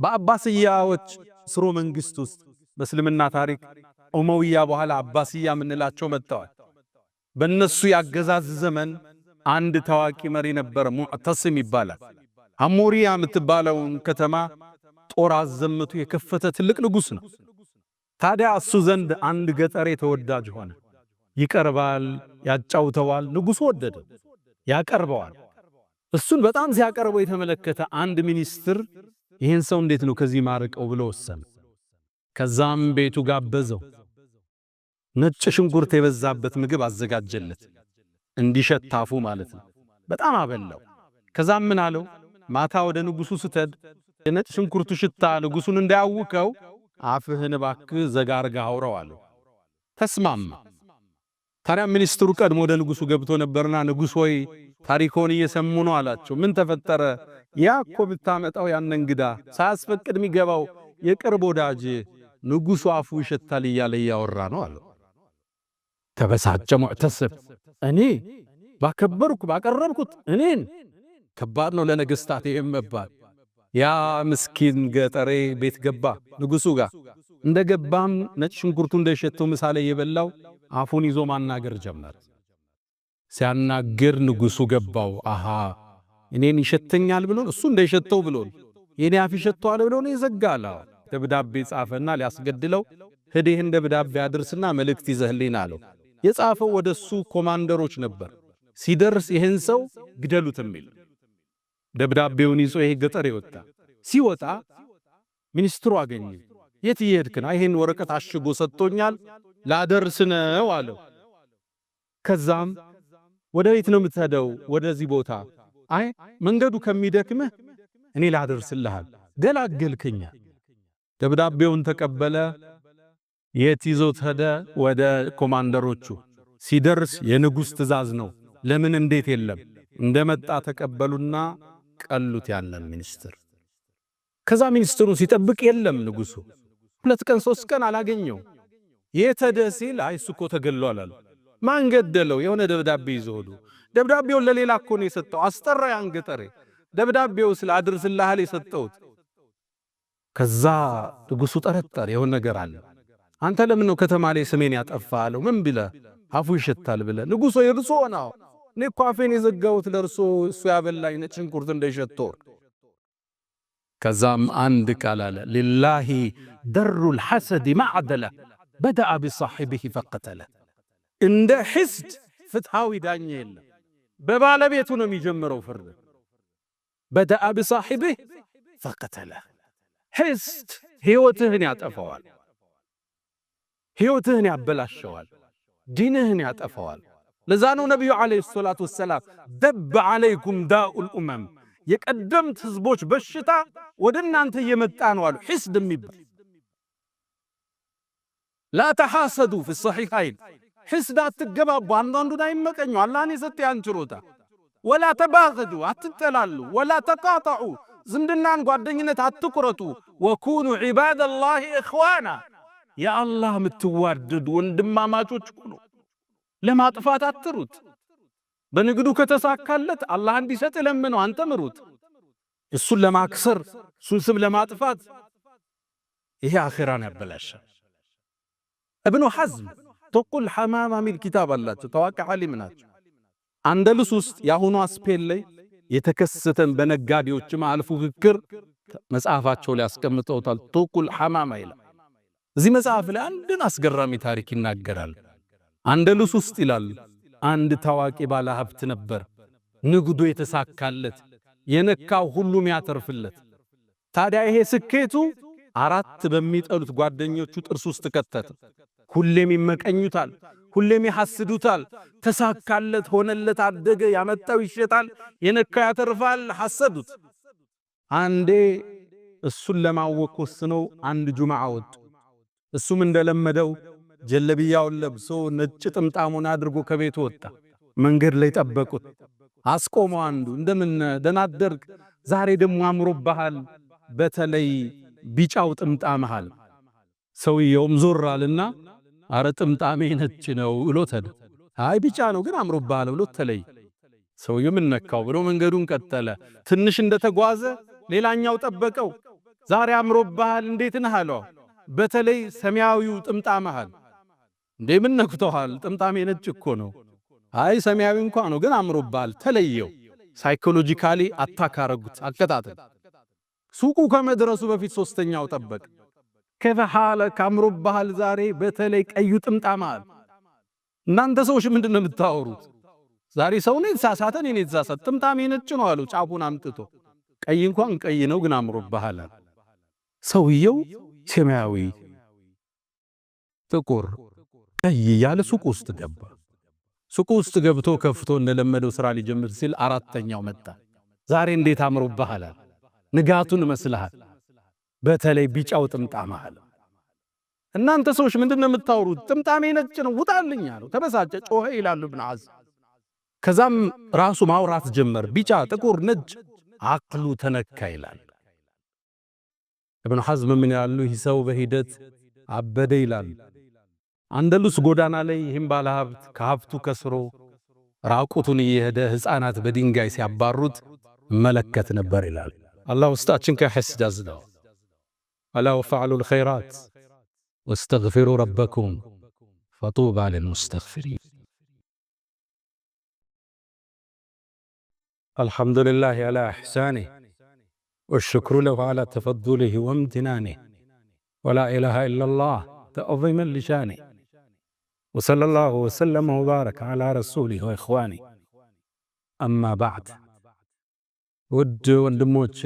በአባስያዎች ስሮ መንግስት ውስጥ በእስልምና ታሪክ ኡመውያ በኋላ አባስያ ምንላቸው መጥተዋል። በእነሱ ያገዛዝ ዘመን አንድ ታዋቂ መሪ ነበር፣ ሙዕተሲም ይባላል። አሞሪያ የምትባለውን ከተማ ጦር አዘምቱ የከፈተ ትልቅ ንጉሥ ነው። ታዲያ እሱ ዘንድ አንድ ገጠሬ ተወዳጅ ሆነ። ይቀርባል፣ ያጫውተዋል። ንጉሡ ወደደ፣ ያቀርበዋል። እሱን በጣም ሲያቀርበው የተመለከተ አንድ ሚኒስትር ይህን ሰው እንዴት ነው ከዚህ ማርቀው ብሎ ወሰነ። ከዛም ቤቱ ጋበዘው። ነጭ ሽንኩርት የበዛበት ምግብ አዘጋጀለት፣ እንዲሸታፉ ማለት ነው። በጣም አበላው። ከዛም ምን አለው፣ ማታ ወደ ንጉሡ ስትሄድ የነጭ ሽንኩርቱ ሽታ ንጉሡን እንዳያውከው አፍህን እባክህ ዘጋርጋ አውራው አለው። ተስማማ። ታዲያ ሚኒስትሩ ቀድሞ ወደ ንጉሡ ገብቶ ነበርና ንጉሥ ሆይ ታሪኮን እየሰሙ ነው አላቸው። ምን ተፈጠረ? ያ እኮ ብታመጣው ያን እንግዳ ሳያስፈቅድ የሚገባው የቅርብ ወዳጅ ንጉሡ አፉ ይሸታል እያለ እያወራ ነው አለው። ተበሳጨ ሙዕተሲም። እኔ ባከበርኩ ባቀረብኩት እኔን ከባድ ነው ለነገሥታት ይሄም መባል። ያ ምስኪን ገጠሬ ቤት ገባ ንጉሡ ጋር። እንደገባም ነጭ ሽንኩርቱ እንደሸተው ምሳሌ የበላው አፉን ይዞ ማናገር ጀመረ። ሲያናግር ንጉሡ ገባው። አሃ እኔን ይሸተኛል ብሎ እሱ እንደሸተው ብሎ የኔ አፍ ይሸተዋል ብሎ ነው ይዘጋል። ደብዳቤ ጻፈና ሊያስገድለው ሄደህ ደብዳቤ አድርስና መልእክት ይዘህልኝ አለው። የጻፈው ወደሱ ኮማንደሮች ነበር። ሲደርስ ይህን ሰው ግደሉት የሚል ደብዳቤውን ይዞ ይሄ ገጠር ይወጣ። ሲወጣ ሚኒስትሩ አገኘ። የት ይሄድክና? ይሄን ወረቀት አሽጎ ሰጥቶኛል ላደርስ ነው አለው። ከዛም ወደ ቤት ነው የምትሄደው? ወደዚህ ቦታ። አይ መንገዱ ከሚደክምህ እኔ ላደርስልሃል፣ ገላገልከኛ። ደብዳቤውን ተቀበለ። የት ይዞት ሄደ? ወደ ኮማንደሮቹ። ሲደርስ የንጉሥ ትእዛዝ ነው። ለምን እንዴት የለም። እንደመጣ ተቀበሉና ቀሉት ያንን ሚኒስትር። ከዛ ሚኒስትሩን ሲጠብቅ የለም ንጉሡ። 2 ቀን 3 ቀን አላገኘው። የት ሄደ ሲል አይ እሱ እኮ ተገሏል አሉ። ማን ገደለው? የሆነ ደብዳቤ ይዞ ሄዱ። ደብዳቤውን ለሌላ እኮ ነው የሰጠው። አስጠራ ያን ገጠሬ። ደብዳቤው ስለ አድርስልሃል የሰጠውት። ከዛ ንጉሡ ጠረጠረ፣ የሆነ ነገር አለ። አንተ ለምን ነው ከተማ ላይ ስሜን ያጠፋለው? ምን ብለ አፉ ይሸታል ብለ? ንጉሡ ይርሶ ነው እኔ እኮ አፌን የዘጋሁት ለርሶ እሱ ያበላኝ ነጭ ሽንኩርት እንደሸተው። ከዛም አንድ ቃል አለ፣ ሊላሂ ደሩል ሐሰድ ማዕደለ በደአ ቢሳሒቢሂ ፈቀተለ። እንደ ሕስድ ፍትሃዊ ዳኛ የለም፣ በባለቤቱ ነው የሚጀምረው ፍርድ። በደአ ቢሳሒቢሂ ፈቀተለ። ሕስድ ሕይወትህን ያጠፋዋል፣ ሕይወትህን ያበላሸዋል፣ ዲንህን ያጠፋዋል። ለዛ ነው ነቢዩ ዓለይሂ ሰላቱ ወሰላም ደብ ዓለይኩም ዳኡል ኡመም፣ የቀደምት ህዝቦች በሽታ ወደ እናንተ እየመጣ ነው አሉ። ሕስድ የሚባል ላ ተሐሰዱ ፊ ሰሒሐይን፣ ሕስድ አትገባቡ፣ አንዳንዱን አይመቀኙ፣ አላህን የሰጠ ያን ችሮታ። ወላ ተባገዱ፣ አትጠላሉ። ወላ ተቃጠዑ፣ ዝምድናን ጓደኝነት አትቁረጡ። ወኩኑ ዒባደላሂ ኢኽዋና፣ የአላህ የምትዋደዱ ወንድማማቾች ሁኑ። ለማጥፋት አትሩት። በንግዱ ከተሳካለት አላህ እንዲሰጥ ለምነው፣ አንተ ምሩት። እሱን ለማክሰር እሱን ስም ለማጥፋት ይሄ አኺራን ያበላሻል። እብኑ ሐዝም ተቁል ሐማማ ሚል ኪታብ አላቸው። ታዋቂ ዓሊም ናቸው። አንደሉስ ውስጥ የአሁኗ ስፔን ላይ የተከሰተን በነጋዴዎች መሃል ፉክክር መጽሐፋቸው ላይ አስቀምጠውታል። ተቁል ሐማማ ይላል። እዚህ መጽሐፍ ላይ አንድን አስገራሚ ታሪክ ይናገራል። አንደሉስ ውስጥ ይላል አንድ ታዋቂ ባለ ሀብት ነበር። ንግዱ የተሳካለት፣ የነካው ሁሉም ያተርፍለት። ታዲያ ይሄ ስኬቱ 4 በሚጠሉት ጓደኞቹ ጥርስ ውስጥ ከተተ። ሁሌም ይመቀኙታል፣ ሁሌም ይሐስዱታል። ተሳካለት፣ ሆነለት፣ አደገ፣ ያመጣው ይሸጣል፣ የነካው ያተርፋል። ሐሰዱት። አንዴ እሱን ለማወቅ ወስነው አንድ ጁምዓ ወጡ። እሱም እንደለመደው ጀለብያውን ለብሶ ነጭ ጥምጣሙን አድርጎ ከቤቱ ወጣ። መንገድ ላይ ጠበቁት። አስቆመው። አንዱ እንደምን ደህና አደርክ? ዛሬ ደግሞ አምሮብሃል፣ በተለይ ቢጫው ጥምጣምሃል። ሰውየውም ዞር አለና አረ ጥምጣሜ ነጭ ነው ብሎ ተደ። አይ ቢጫ ነው ግን አምሮብሃል ብሎ ተለይ። ሰውየው ምን ነካው ብሎ መንገዱን ቀጠለ። ትንሽ እንደተጓዘ ሌላኛው ጠበቀው። ዛሬ አምሮብሃል እንዴት ነህ አለው። በተለይ ሰማያዊው ጥምጣምህ እንደምን ነክቶሃል? ጥምጣሜ ነጭ እኮ ነው። አይ ሰማያዊ እንኳን ነው ግን አምሮብሃል ተለየው። ሳይኮሎጂካሊ አታክ አረጉት። አከታተል ሱቁ ከመድረሱ በፊት ሶስተኛው ጠበቅ። ከፈሃለ ካምሮብሃል ዛሬ በተለይ ቀዩ ጥምጣምህ። እናንተ ሰዎች ምንድነው የምታወሩት? ዛሬ ሰው ነው የተሳሳተ ነው የተሳሳተ። ጥምጣሜ ነጭ ነው አሉ ጫፉን አምጥቶ። ቀይ እንኳን ቀይ ነው ግን አምሮብሃል። ሰውየው ሰማያዊ፣ ጥቁር፣ ቀይ ያለ ሱቅ ውስጥ ገባ። ሱቅ ውስጥ ገብቶ ከፍቶ እንደለመደው ስራ ሊጀምር ሲል አራተኛው መጣ። ዛሬ እንዴት አምሮብሃል? ንጋቱን መስልሃል። በተለይ ቢጫው ጥምጣምህ። እናንተ ሰዎች ምንድነው የምታወሩት? ጥምጣሜ ነጭ ነው ውጣልኝ አለው። ተበሳጨ፣ ጮኸ ይላሉ ኢብኑ ሐዝም። ከዛም ራሱ ማውራት ጀመር። ቢጫ፣ ጥቁር፣ ነጭ አቅሉ ተነካ ይላል ኢብኑ ሐዝም። ምን ያሉ ይህ ሰው በሂደት አበደ ይላል። አንደሉስ ጎዳና ላይ ይህም ባለሀብት ከሀብቱ ከስሮ ራቁቱን እየሄደ ሕፃናት በድንጋይ ሲያባሩት መለከት ነበር ይላል። አላህ ውስጣችን ከሐስድ አዝነው። አላ ወፈዕሉ الخيرات واستغفروا ربكم فطوبى للمستغفرين. الحمد لله على إحسانه والشكر له على تفضله وامتنانه ولا إله إلا الله تعظيما لشانه وصلى الله وسلم وبارك على رسوله وإخوانه. أما بعد ود ወንድሞቼ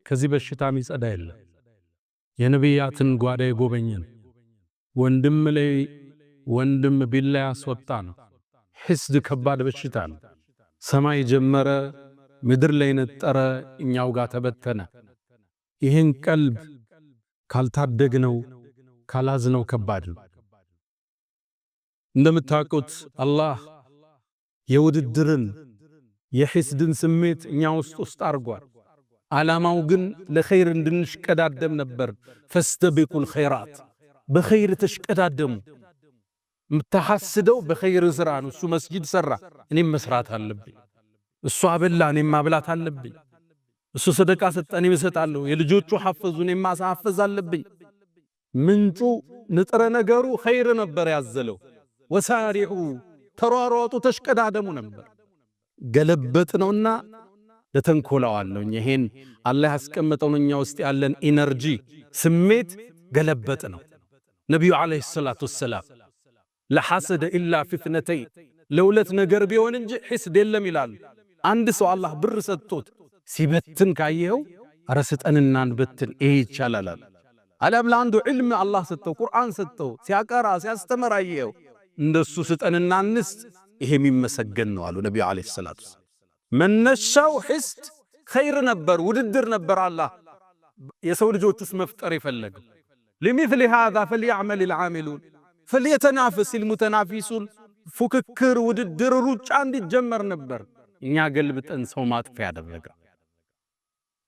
ከዚህ በሽታ የሚጸዳ የለም። የነቢያትን ጓዳ የጎበኘን ወንድም ላይ ወንድም ቢላ ያስወጣ ነው። ሕስድ ከባድ በሽታ ነው። ሰማይ ጀመረ፣ ምድር ላይ ነጠረ፣ እኛው ጋር ተበተነ። ይህን ቀልብ ካልታደግነው ካላዝነው ከባድ ነው። እንደምታውቁት አላህ የውድድርን የሕስድን ስሜት እኛ ውስጥ አርጓል። ዓላማው ግን ለኸይር እንድንሽቀዳደም ነበር። ፈስተቢቁል ኸይራት፣ በኸይር ተሽቀዳደሙ። የምታሐስደው በኸይር ሥራ ነው። እሱ መስጂድ ሠራ፣ እኔም መስራት አለብኝ። እሱ አበላ፣ እኔም ማብላት አለብኝ። እሱ ሰደቃ ሰጠ፣ እኔም እሰጣለሁ። የልጆቹ ሐፈዙ፣ እኔም ማሳሐፈዝ አለብኝ። ምንጩ ንጥረ ነገሩ ኸይር ነበር ያዘለው። ወሳሪዑ ተሯሯጡ፣ ተሽቀዳደሙ ነበር። ገለበጥ ነውና ለተንኮላዋለሁ። ይሄን አላህ ያስቀመጠው እኛ ውስጥ ያለን ኢነርጂ ስሜት ገለበጥ ነው። ነብዩ አለይሂ ሰላቱ ወሰላም ለሐሰደ ኢላ ፊትነተይ ለሁለት ነገር ቢሆን እንጂ ሕስድ የለም ይላሉ። አንድ ሰው አላህ ብር ሰጥቶት ሲበትን ካየው አረ ስጠንና እንበትን ይሄ ይቻላል። አለም ለአንዱ ዒልም አላህ ሰጠው፣ ቁርአን ሰጠው፣ ሲያቀራ ሲያስተምር አየው፣ እንደሱ ስጠንና እንስጥ፣ ይሄ የሚመሰገን ነው አሉ ነብዩ አለይሂ ሰላቱ ወሰላም። መነሻው ሕስድ ኸይር ነበር፣ ውድድር ነበር። አላህ የሰው ልጆች ውስጥ መፍጠር የፈለገው ለሚስሊ ሃዛ فليعمل العاملون فليتنافس المتنافسون ፉክክር፣ ውድድር፣ ሩጫ እንዲጀመር ነበር። እኛ ገልብጠን ሰው ማጥፊያ ያደረገ።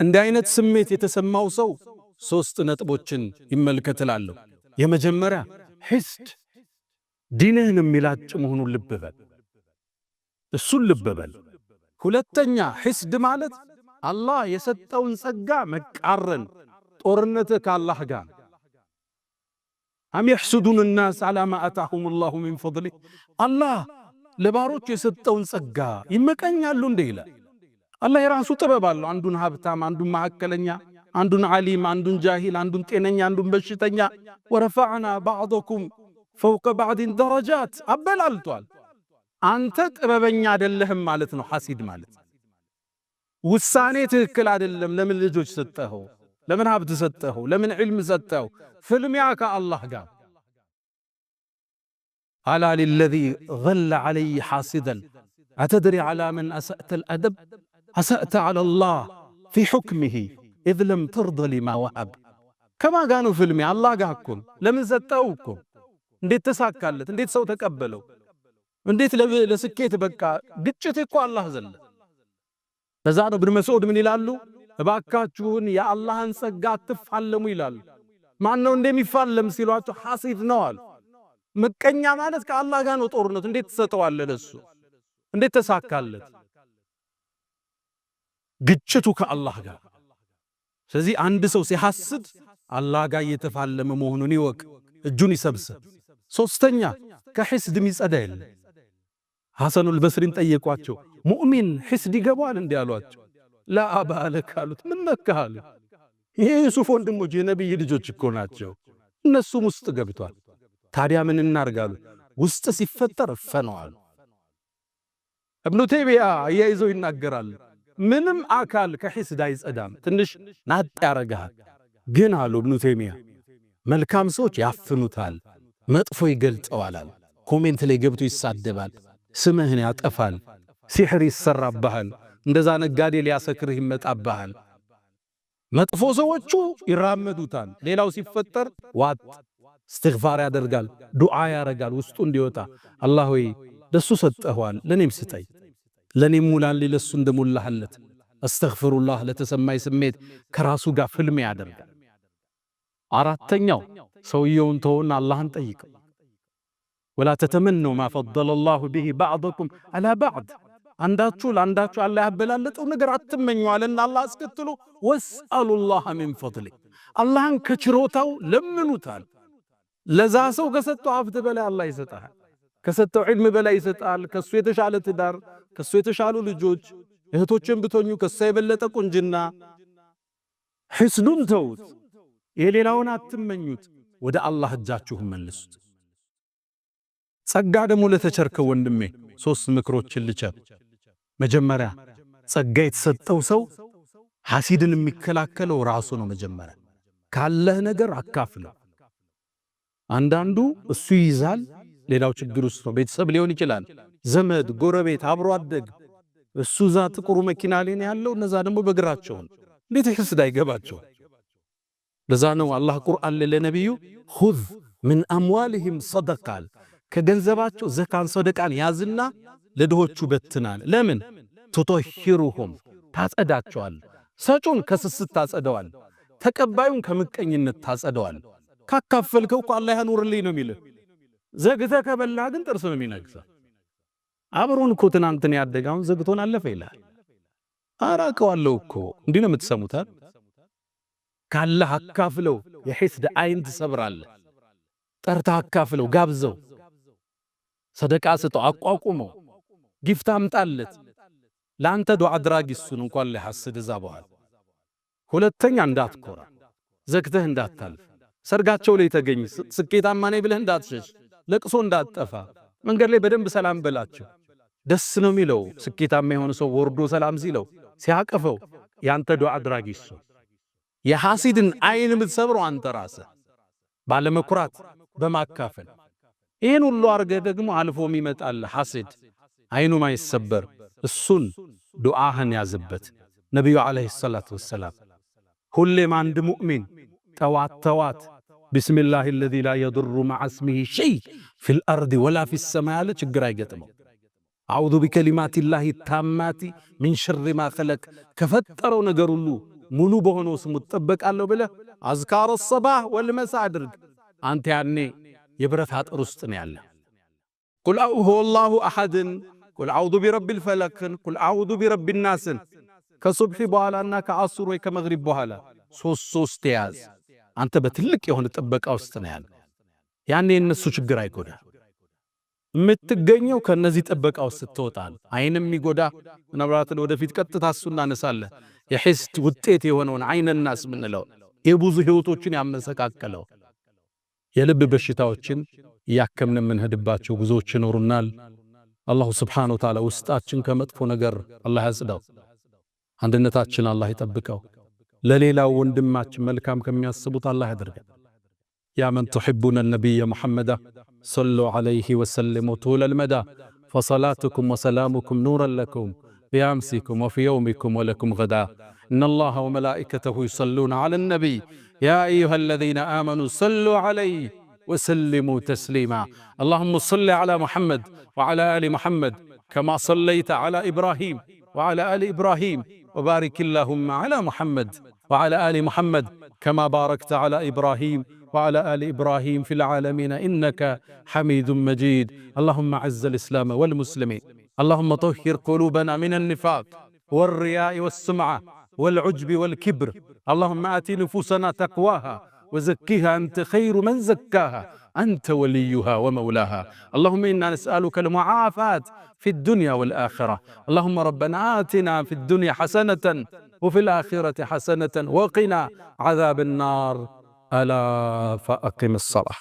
እንዲህ አይነት ስሜት የተሰማው ሰው ሶስት ነጥቦችን ይመልከትላለሁ። የመጀመሪያ ሕስድ ዲንህን የሚላጭ መሆኑን ልብ በል፣ እሱን ልብ በል። ሁለተኛ ሕስድ ማለት አላህ የሰጠውን ጸጋ መቃረን፣ ጦርነት ከአላህ ጋር። አም يحسدون الناس على ما آتاهم الله من فضله አላህ ለባሮች የሰጠውን ጸጋ ይመቀኛሉ እንደ ይላል። አላህ የራሱ ጥበብ አለው። አንዱን ሀብታም፣ አንዱን መካከለኛ፣ አንዱን ዓሊም፣ አንዱን ጃሂል፣ አንዱን ጤነኛ፣ አንዱን በሽተኛ። ወረፈዕና ባዕضኩም ፈውቀ ባዕድን ደረጃት አበላልቷል። አንተ ጥበበኛ አይደለህም ማለት ነው። ሐሲድ ማለት ውሳኔ ትክክል አይደለም። ለምን ልጆች ሰጠኸው? ለምን ሀብት ሰጠኸው? ለምን ዒልም ሰጠኸው? ፍልሚያ ከአላህ ጋር። አላ ሊለዚ ገለ ዐለይ ሐሲደን አተድሪ ዐላ መን አሰእተ ልአደብ አሰእተ ዐላ ላህ ፊ ሑክሚሂ ኢዝ ለም ተርደ ሊማ ወሀብ። ከማን ጋር ነው ፍልሚያ? አላህ ጋር እኮ። ለምን ሰጠኸው እኮ። እንዴት ተሳካለት? እንዴት ሰው ተቀበለው? እንዴት ለስኬት በቃ? ግጭት እኮ አላህ ዘለ። በዛ ነው ኢብኑ መስዑድ ምን ይላሉ? እባካችሁን የአላህን ጸጋ አትፋለሙ ይላሉ። ማን ነው እንደሚፋለም ሲሏቸው ሐሲድ ነው አሉ። ምቀኛ ማለት ከአላህ ጋር ነው ጦርነቱ። እንዴት ተሰጠዋለህ ለሱ? እንዴት ተሳካለት? ግጭቱ ከአላህ ጋር። ስለዚህ አንድ ሰው ሲሐስድ አላህ ጋር እየተፋለመ መሆኑን ይወቅ፣ እጁን ይሰብስብ። ሶስተኛ ከሕስድ የሚጸዳ የለም። ሐሰኑል በስሪን ጠየቋቸው፣ ሙእሚን ሕስድ ይገባዋል እንዲህ አሏቸው። ለአባለክ አሉት። ምን ነካሃል? ይሄ ዩሱፍ ወንድሞች የነቢይ ልጆች እኮ ናቸው፣ እነሱም ውስጥ ገብቷል። ታዲያ ምን እናርጋሉ? ውስጥ ሲፈጠር ፈነዋል። እብኑ ተይሚያ አያይዘው ይናገራል፣ ምንም አካል ከሕስድ አይጸዳም፣ ትንሽ ናጥ ያረጋል። ግን አሉ እብኑ ተይሚያ መልካም ሰዎች ያፍኑታል፣ መጥፎ ይገልጠዋል። ኮሜንት ላይ ገብቶ ይሳደባል፣ ስምህን ያጠፋል፣ ሲሕር ይሰራብሃል፣ እንደዛ ነጋዴ ሊያሰክርህ ይመጣብሃል። መጥፎ ሰዎቹ ይራመዱታል። ሌላው ሲፈጠር ዋጥ እስትግፋር ያደርጋል፣ ዱዓ ያረጋል ውስጡ እንዲወጣ። አላህ ሆይ ለሱ ሰጠኋል፣ ለኔም ስጠኝ፣ ለኔም ሙላልኝ ለሱ እንደሞላህለት። አስተግፍሩላህ ለተሰማይ ስሜት ከራሱ ጋር ፍልም ያደርጋል። አራተኛው ሰውየውን ተውና አላህን ጠይቀው። ወላ ተተመነው ማ ፈደለ ላሁ ቢሂ ባዕደኩም አላ ባዕድ፣ አንዳችሁ ለአንዳችሁ አላህ ያበላለጠው ነገር አትመኙ አለና አላህ አስከትሎ ወስአሉላህ ሚን ፈድሊ፣ አላህን ከችሮታው ለምኑታል። ለዛ ሰው ከሰጠው ሀብት በላይ አላህ ይሰጣል፣ ከሰጠው ዒልም በላይ ይሰጣል። ከሱ የተሻለ ትዳር፣ ከሱ የተሻሉ ልጆች፣ እህቶችን ብትሆኑ ከሱ የበለጠ ቁንጅና። ሕስዱን ተውት፣ የሌላውን አትመኙት፣ ወደ አላህ እጃችሁን መልሱት። ጸጋ ደግሞ ለተቸርከው ወንድሜ ሶስት ምክሮችን ልቸር። መጀመሪያ ጸጋ የተሰጠው ሰው ሐሲድን የሚከላከለው ራሱ ነው። መጀመሪያ ካለህ ነገር አካፍለው። አንዳንዱ እሱ ይይዛል፣ ሌላው ችግር ውስጥ ነው። ቤተሰብ ሊሆን ይችላል፣ ዘመድ፣ ጎረቤት፣ አብሮ አደግ። እሱ ዛ ጥቁሩ መኪና ላይ ነው ያለው፣ እነዛ ደግሞ በእግራቸው እንዴት ሕስድ አይገባቸው? ለዛ ነው አላህ ቁርአን ለነብዩ ኹዝ ምን አምዋልህም ሰደቃል፣ ከገንዘባቸው ዘካን ሰደቃን ያዝና ለድሆቹ በትናል። ለምን? ትጦሂሩሁም ታጸዳቸዋል። ሰጩን ከስስት ታጸደዋል፣ ተቀባዩን ከምቀኝነት ታጸደዋል። ካካፈልከው እኮ አላህ ያኑርልኝ ነው የሚልህ። ዘግተህ ከበላህ ግን ጥርስ ነው የሚነግሰው። አብሮን እኮ ትናንትን ያደጋውን ዘግቶን አለፈ ይላል። አራቀዋለሁ እኮ እንዲህ ነው የምትሰሙት። ካለህ አካፍለው፣ የሕስድ አይን ትሰብራለህ። ጠርተህ አካፍለው፣ ጋብዘው፣ ሰደቃ ስጠው፣ አቋቁመው፣ ጊፍት አምጣለት። ለአንተ ዱዓ አድራጊ እሱን እንኳን ሊሐስድ እዛ በኋላ። ሁለተኛ እንዳትኮራ፣ ዘግተህ እንዳታልፍ። ሰርጋቸው ላይ ተገኝ፣ ስኬታማ ነኝ ብለህ እንዳትሸሽ፣ ለቅሶ እንዳትጠፋ። መንገድ ላይ በደንብ ሰላም በላቸው። ደስ ነው የሚለው ስኬታማ የሆነ ሰው ወርዶ ሰላም ሲለው ሲያቀፈው፣ ያንተ ዱዓ አድራጊ እሱ። የሐሲድን አይን የምትሰብረው አንተ ራስህ ባለመኩራት በማካፈል። ይህን ሁሉ አርገህ ደግሞ አልፎም ይመጣል ሐሲድ አይኑ ማይሰበር። እሱን ዱዓህን ያዝበት። ነቢዩ ዓለይሂ ሰላቱ ወሰላም ሁሌም አንድ ሙእሚን ጠዋት ተዋት ቢስሚላሂ አለዚ ላ የዱሩ መዓ እስሚሂ ሸይ ፊል አርድ ወላ ፊስ ሰማይ ያለ ችግር አይገጥመው። አዑዙ ቢከሊማቲላሂ ታማቲ ሚን ሸሪ ማ ኸለቅ፣ ከፈጠረው ነገር ሁሉ ሙሉ በሆነው ስሙ እጠበቃለሁ ብለህ አዝካረ ሰባህ ወልመሳ አድርግ። አንተ ያኔ የብረት አጥር ውስጥ ነው ያለ። ቁል ሁወ ላሁ አሐድን፣ ቁል አዑዙ ቢረቢል ፈለቅን፣ ቁል አዑዙ ቢረቢን ናስን ከሱብሒ በኋላና ከአሱር ወይ ከመግሪብ በኋላ ሶስት ያዝ። አንተ በትልቅ የሆነ ጥበቃ ውስጥ ነው ያለ። ያኔ የነሱ ችግር አይጎዳ። የምትገኘው ከነዚህ ጥበቃ ውስጥ ስትወጣል። አይንም ይጎዳ ምናልባትን ወደፊት ቀጥታ እሱ እናነሳለን። የሕስድ ውጤት የሆነውን አይነናስ ምንለው የብዙ ህይወቶችን ያመሰቃቀለው የልብ በሽታዎችን ያከምን የምንሄድባቸው ብዙዎች ይኖሩናል። አላሁ ስብሓነሁ ወተዓላ ውስጣችን ከመጥፎ ነገር አላህ ያጽዳው። አንድነታችን አላህ ይጠብቀው። ለሌላው ወንድማችን መልካም ከሚያስቡት አላህ ያደርገን። ያ መን ትሕቡነ ነቢየ ሙሐመዳ ሰሉ ዐለይሂ ወሰሊሙ ጡለል መዳ ፈሰላቱኩም ወሰላሙኩም ኑረን ለኩም ቢአምሲኩም ወፊ የውሚኩም ወለኩም ገዳ ኢነላሃ ወመላኢከተሁ ዩሰሉነ ዐለን ነቢይ ያ አዩሃ ለዚነ አመኑ ሰሉ ዐለይሂ ወሰሊሙ ተስሊማ አላሁመ ሰሊ ዐላ ሙሐመድ ወዐላ አሊ ሙሐመድ ከማ ሰለይተ ዐላ ኢብራሂም ወዐላ አሊ ኢብራሂም ወባሪክ አላሁመ ዐላ ሙሐመድ وعلى آل محمد كما باركت على إبراهيم وعلى آل إبراهيم في العالمين إنك حميد مجيد. اللهم عز الإسلام والمسلمين، اللهم طهر قلوبنا من النفاق والرياء والسمعة والعجب والكبر اللهم آت نفوسنا تقواها وزكها أنت خير من زكاها أنت وليها ومولاها. اللهم إنا نسألك المعافاة في الدنيا والآخرة. اللهم ربنا آتنا في الدنيا حسنة وفي الآخرة حسنة وقنا عذاب النار. ألا فأقم الصلاة.